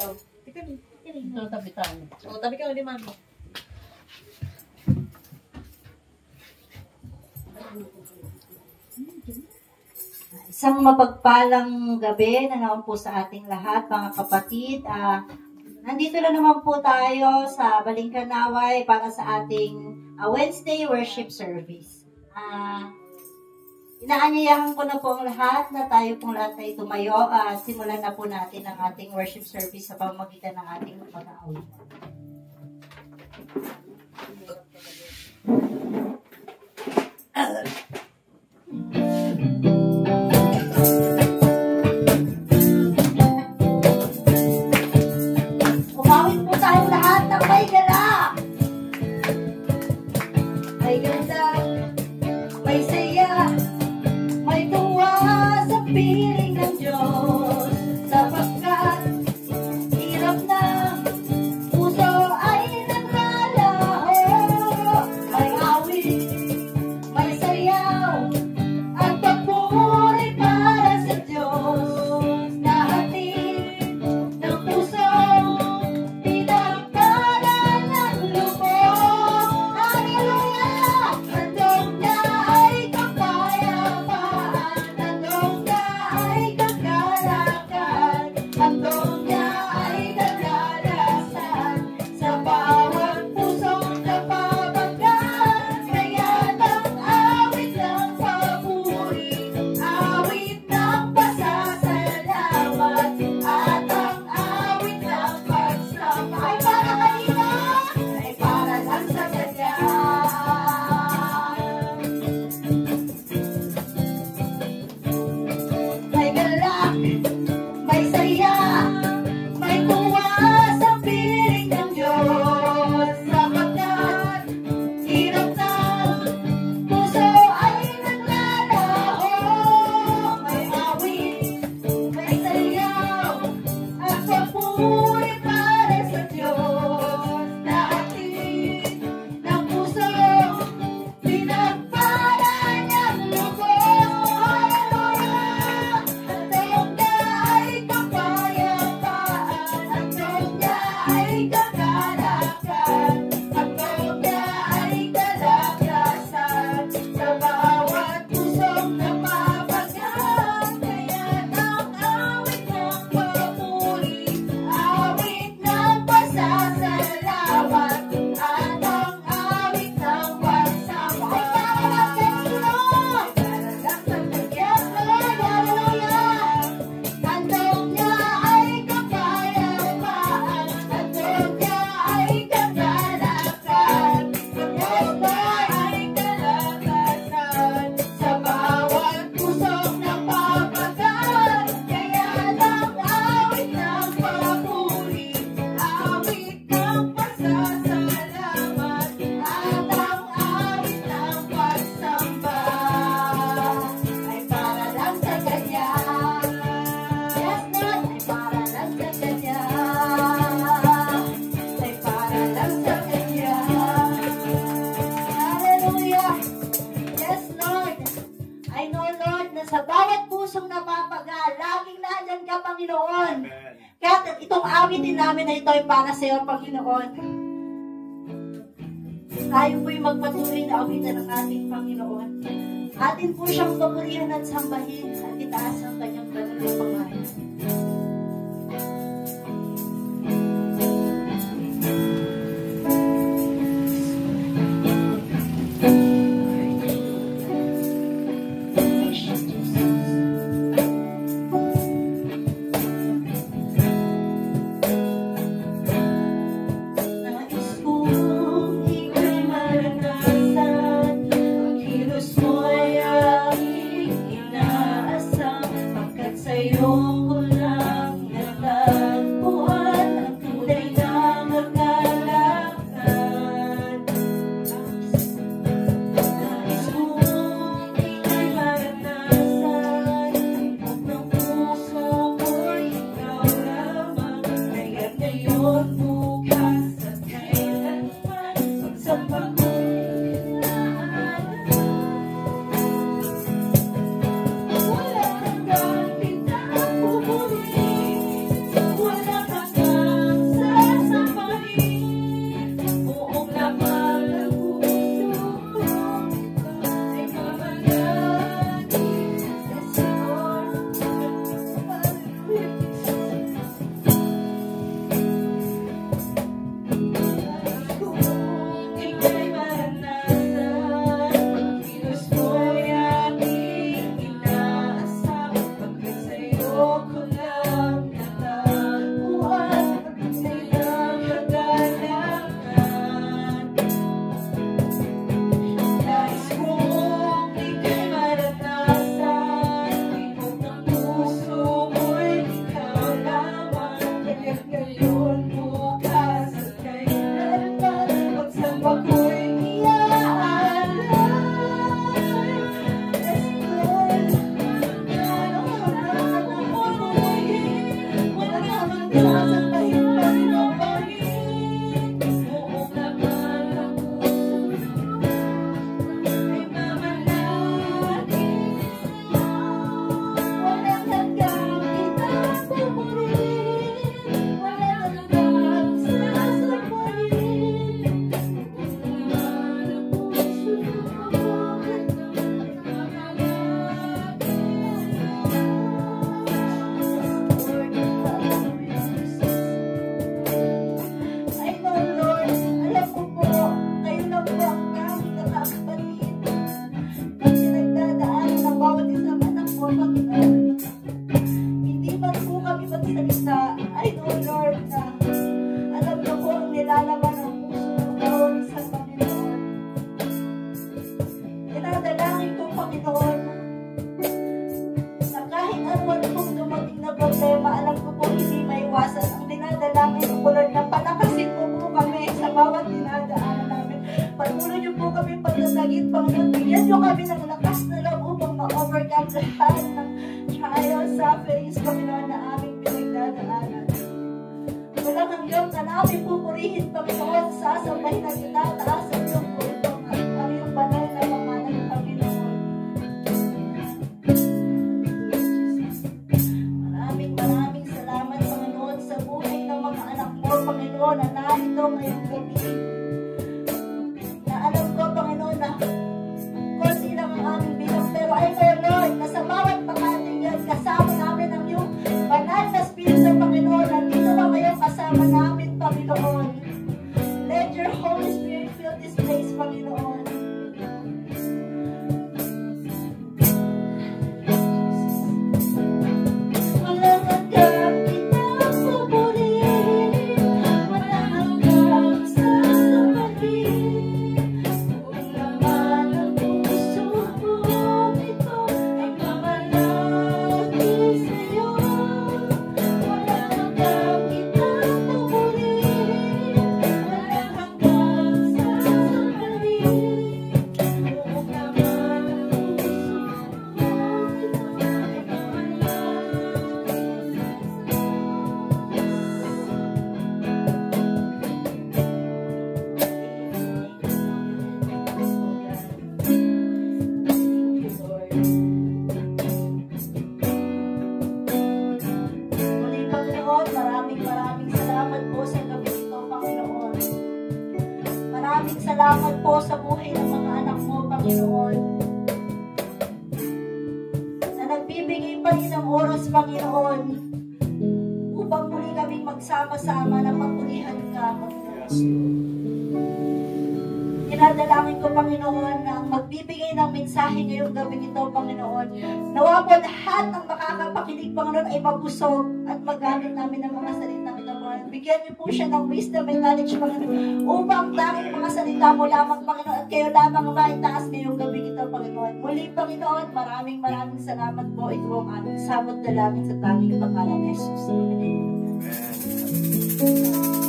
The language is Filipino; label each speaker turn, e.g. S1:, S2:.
S1: Ikaw.
S2: Ito, tabi tayo.
S1: O, tabi ka ulit, mami.
S3: Isang mapagpalang gabi na naman po sa ating lahat, mga kapatid. Nandito na naman po tayo sa Balingkanaway para sa ating Wednesday worship service. Inaanyayahan ko na po ang lahat na tayo pong lahat ay tumayo. Simulan na po natin ang ating worship service sa pamamagitan ng ating pag-aawit. Umawit po tayong lahat ng may gala. May ganda, may saya, may tuwa sa piling ng Diyos. Sapagkat hirap na puso ay naglalaho. May awit, may sayaw, at papuri para sa Diyos. Nahatid ng puso, pinagkalan ng lubos. Hallelujah! Handog na ay kapayapaan, handog na ay kagalakan, handog na ay kalalasan sa bawat pusong napapagaan. Kaya ng awit ng papuri, awit ng pasasalamat, at ang awit ng pagsamba ay para kanina, ay para lang sa Kanya. May galak, may saya, may tuwa sa piling ng Diyos. Sapagkat hirap na puso ay naglalaho. May awit, may sayaw, at papuri para sa Diyos. Nahatid ng puso, pinagpala niyang lubos. Hallelujah! Handog na ay kapayapaan, handog na ay kagalakan, handog na ay kalakasan sa bawat pusong napapagaan. Kaya ng awit ng papuri, awit ng pasasalamat, at ang awit ng pagsamba ay para lang sa Diyos. Para lang sa Kanya. Hallelujah! Handog niya ay kapayapaan, handog niya ay kagalakan, handog na ay kalakasan sa bawat pusong napapagaan. Kaya ng awit ng papuri, awit ng pasasalamat, at ang awit ng pagsamba ay para lang sa Kanya. Yes, Lord, ay para lang sa Kanya. Ay para lang sa Kanya. Hallelujah. Yes, Lord. I know, Lord, na sa bawat pusong napapaga, laging nandyan ka, Panginoon. Kaya itong awitin namin na ito ay para sa iyo, Panginoon. Tayo po'y magpatuloy na awitan ng ating Panginoon. Atin po siyang papurihan at sambahin at itaas ang kanyang banal na pangalan. Nais kong ika'y maranasan, ang kilos mo'y aking inaasam, pagkat sa'yo ko lang natagpuan ang tunay na magalakan. Nais kong ika'y maranasan, ang ng puso ko'y ikaw lamang, kaya't ngayon bukas at kailanman, pagsamba ko'y naalala. Wala kang kapit na pupuri, wala kang namin pupurihin, Panginoon, sasambahin na kita, taas ang iyong kulto, ang iyong banal na pangalan, Panginoon. Maraming salamat, Panginoon, sa buhay ng mga anak mo, Panginoon, na narito ngayong gabi. Na alam ko, Panginoon, na konti lang ang aming bilang, pero ay Lord, na sa bawat pangating yan, kasama namin ang iyong banal na Espiritu, Panginoon. Nandito ba kayo kasama namin, Panginoon? Let your Holy Spirit fill this place, Panginoon. Walang hanggang kitang pupurihin, walang hanggang sasabihin. Kung naman ang puso ko, ito ay mamalaki sa'yo. Walang hanggang kitang pupurihin, walang hanggang sasabihin. Kung naman ang puso ko, ito ay Muli, Panginoon, maraming salamat po sa gabi ito, Panginoon. Maraming salamat po sa buhay ng mga anak mo, Panginoon. Na nagbibigay pa rin ng oras, Panginoon, upang muli kaming magsama-sama na papurihan ka, Panginoon. Dinadalangin ko, Panginoon, na ang magbibigay ng mensahe ngayong gabi ito, Panginoon. Nawa po lahat ng makakapakinig, Panginoon, ay mabusog at magamit namin ng mga salitang ito, Panginoon. Bigyan niyo po siya ng wisdom and knowledge, Panginoon, upang tanging mga salita mo lamang, Panginoon, at kayo lamang maitaas ngayong gabi ito, Panginoon. Muli, Panginoon, maraming salamat po. Ito ang aming sabot dalangin sa tanging pangalan ni Jesus. Amen.